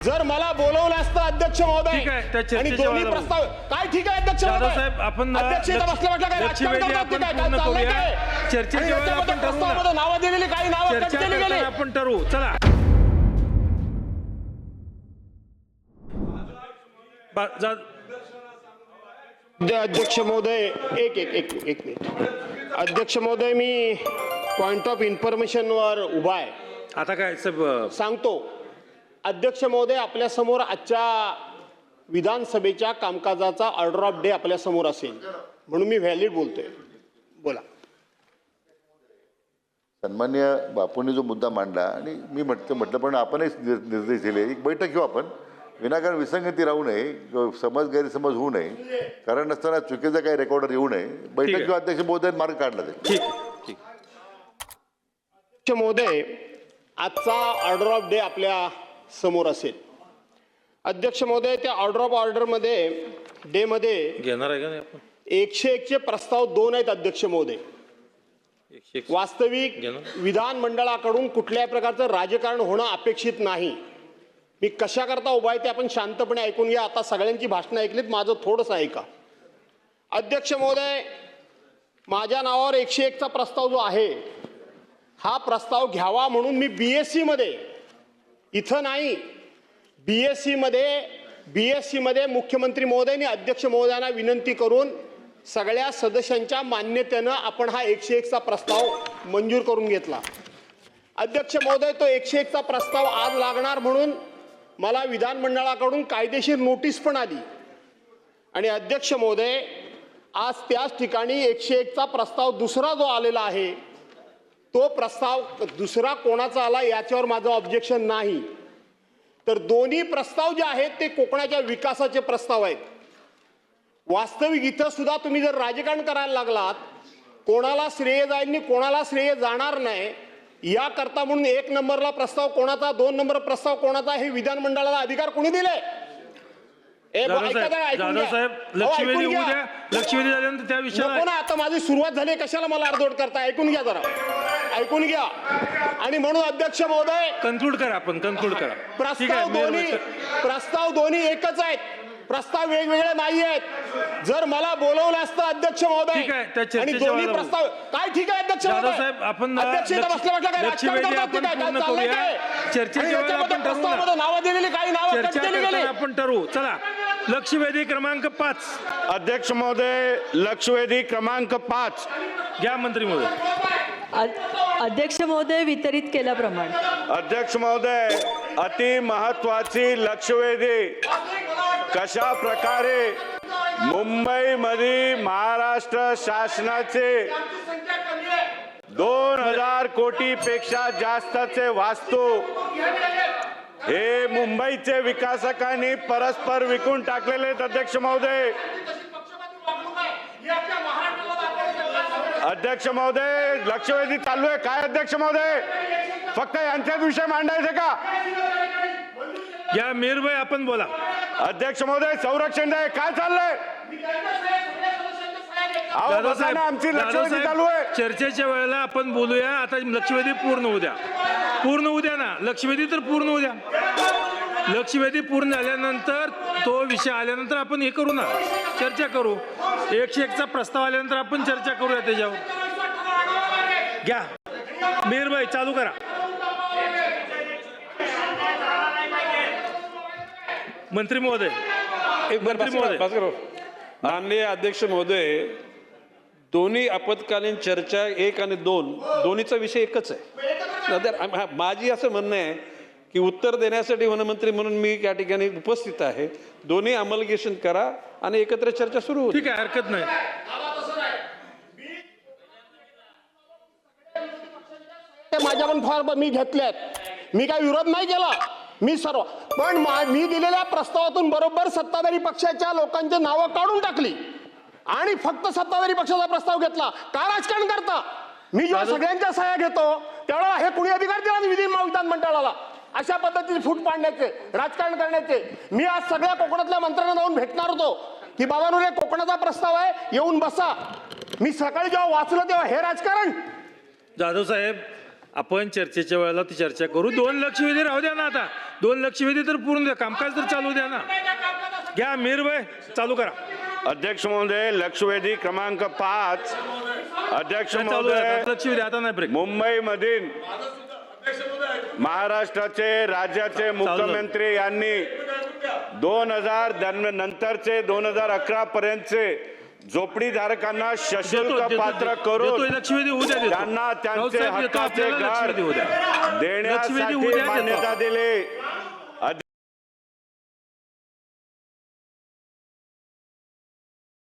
जर मला बोलवलं असतं अध्यक्ष महोदय ठीक आहे, त्या आणि चर्चेच्या दोन्ही वेळेला प्रस्ताव काय ठीक आहे अध्यक्ष जाधव महोदय साहेब, आपण अध्यक्ष इथं बसल्या बसल्या काय लक्ष्मी राजकारण वेदी करतात की आपण काय? पूर्ण काय चाललंय करूया. काय? चर्चेच्या आणि वेळेला याच्यामध्ये आपण ठरवू ना. प्रस्तावामध्ये नावं दिलेली काही नावं कट चर्चा केली करताना गेली आपण ठरवू. चला अध्यक्ष महोदय एक एक एक एक मिनिट अध्यक्ष महोदय मी पॉइंट ऑफ इन्फॉर्मेशनवर उभा आहे. आता काय सब सांगतो अध्यक्ष महोदय आपल्या समोर आजच्या विधानसभेच्या कामकाजाचा ऑर्डर ऑफ डे आपल्या समोर असेल म्हणून मी व्हॅलिड बोलतोय. बोला. सन्मान्य बापूंनी जो मुद्दा मांडला आणि मी म्हटलं पण आपणही निर्देश दिले एक बैठक घेऊ आपण विनाकारण विसंगती राहू नये समज गैरसमज होऊ नये कारण नसताना चुकीचं काही रेकॉर्डर येऊ नये बैठक घेऊ अध्यक्ष महोदय मार्ग काढला जाईल. ठीक ठीक. अध्यक्ष महोदय आजचा ऑर्डर ऑफ डे आपल्या समोर असेल. अध्यक्ष महोदय त्या ऑर्डरमध्ये डे मध्ये घेणार आहे का नाही आपण 101 चे प्रस्ताव 2 आहेत अध्यक्ष महोदय. 101 वास्तविक विधानमंडळाकडून कुठल्याही प्रकारचं राजकारण होणं अपेक्षित नाही. मी कशा करता उभा आहे ते आपण शांतपणे ऐकून घ्या. आता सगळ्यांची भाषणं ऐकलीत माझं थोडंसं ऐका. अध्यक्ष महोदय माझ्या नावावर 101 चा प्रस्ताव जो आहे हा प्रस्ताव घ्यावा म्हणून मी BSc मध्ये इथं नाही BSc मध्ये मुख्यमंत्री महोदयांनी अध्यक्ष महोदयांना विनंती करून सगळ्या सदस्यांच्या मान्यतेनं आपण हा 101 चा प्रस्ताव मंजूर करून घेतला. अध्यक्ष महोदय तो 101 चा प्रस्ताव आज लागणार म्हणून मला विधानमंडळाकडून कायदेशीर नोटीस पण आली आणि अध्यक्ष महोदय आज त्याच ठिकाणी 101 चा प्रस्ताव दुसरा जो आलेला आहे तो प्रस्ताव दुसरा कोणाचा आला याच्यावर माझं ऑब्जेक्शन नाही. तर दोन्ही प्रस्ताव जे आहेत ते कोकणाच्या विकासाचे प्रस्ताव आहेत. वास्तविक इथं सुद्धा तुम्ही जर राजकारण करायला लागलात कोणाला श्रेय जाईल आणि कोणाला श्रेय जाणार नाही याकरता म्हणून 1 नंबरला प्रस्ताव कोणाचा 2 नंबर प्रस्ताव कोणाचा हे विधानमंडळाला अधिकार कोणी दिले? जाधव साहेब लक्ष्मीवेदी होऊ द्या. लक्ष्मीवेदी झाल्यानंतर त्या विषयाला ना आता माझी सुरुवात झाली कशाला मला अर्धवट करता. ऐकून घ्या जरा ऐकून घ्या. आणि म्हणून अध्यक्ष महोदय कन्क्लूड करा आपण कन्क्लूड करा. प्रस्ताव दोन्ही एकच आहेत. प्रस्ताव वेगवेगळे नाही आहेत. जर मला बोलवलं असतं अध्यक्ष महोदय ठीक आहे, त्या चर्चेच्या आणि दोन्ही वेळेला प्रस्ताव काय ठीक आहे अध्यक्ष जाधव महोदय साहेब आपण अध्यक्ष इथं बसल्या बसल्या काय राजकारण करतात की काय? काय चाललंय काय? चर्चेच्या आणि वेळेला याच्यामध्ये आपण ठरवू ना. प्रस्तावामध्ये नावं दिलेली काही नावं कट चर्चा केली गेली. करताना आपण ठरवू. चला लक्ष्मीवेदी क्रमांक 5 अध्यक्ष महोदय लक्षवेधी क्रमांक 5 घ्या मंत्री महोदय. अध्यक्ष महोदय वितरित केल्याप्रमाणे. अध्यक्ष महोदय अति महत्वाची लक्षवेधी कशा प्रकारे मुंबईमध्ये महाराष्ट्र शासनाचे 2000 कोटीपेक्षा जास्तचे वास्तू हे मुंबईचे विकासकांनी परस्पर विकून टाकलेले आहेत. अध्यक्ष महोदय अध्यक्ष महोदय लक्षवेधी चालू आहे काय? अध्यक्ष महोदय फक्त यांच्याच विषय मांडायचे का? या मीरभाई आपण बोला. अध्यक्ष महोदय संरक्षण द्या काय चाललंय? आमची लक्षवेधी चालू आहे. चर्चेच्या वेळेला आपण बोलूया. आता लक्षवेधी पूर्ण होऊ द्या. पूर्ण होऊ द्या ना. लक्षवेधी तर पूर्ण होऊ द्या. लक्षवेधी पूर्ण झाल्यानंतर तो विषय आल्यानंतर आपण हे करू ना चर्चा करू. 101 चा प्रस्ताव आल्यानंतर आपण चर्चा करूया त्याच्यावर. घ्या मीरभाई चालू करा. मंत्री महोदय माननीय अध्यक्ष महोदय दोन्ही आपत्कालीन चर्चा 1 आणि 2 दोन्हीचा विषय एकच आहे. माझी असं म्हणणं आहे की उत्तर देण्यासाठी वनमंत्री म्हणून मी या ठिकाणी उपस्थित आहे. दोन्ही अमलगेशन करा आणि एकत्र चर्चा सुरू होईल. ठीक आहे हरकत नाही. माझ्या पण फार मी घेतल्यात. मी काय विरोध नाही केला. मी सर्व पण मी दिलेल्या प्रस्तावातून बरोबर सत्ताधारी पक्षाच्या लोकांची नावं काढून टाकली आणि फक्त सत्ताधारी पक्षाचा प्रस्ताव घेतला. का राजकारण करता? मी जेव्हा सगळ्यांच्या सह्या घेतो त्यावेळेला हे कुणी अधिकार दिला विधानमंडळाला अशा पद्धतीने फूट पाडण्याचे राजकारण करण्याचे? मी आज सगळ्या कोकणातल्या मंत्र्यांना जाऊन भेटणार होतो की बाबांनो रे कोकणाचा प्रस्ताव आहे येऊन बसा. मी सकाळी जेव्हा वाचलं तेव्हा हे राजकारण. जाधव साहेब आपण चर्चेच्या वेळेला ती चर्चा करू. 2 लक्षवेधी राहू द्या ना, आता 2 लक्षवेधी तर पूर्ण द्या, कामकाज तर चालू द्या ना. घ्या मीरभाई, चालू करा. अध्यक्ष महोदय, लक्षवेधी क्रमांक 5. अध्यक्ष चालू महोदय, आहे लक्षवेधी, आता नाही ब्रेक. मुंबईमधील महाराष्ट्राचे राज्याचे मुख्यमंत्री यांनी 2000 नंतरचे 2011 पर्यंतचे झोपडीधारकांना सशुल्क पात्र करून लक्षवेधी उद्या त्यांना त्यांचे हक्काचे घर देण्यासाठी मान्यता दिली.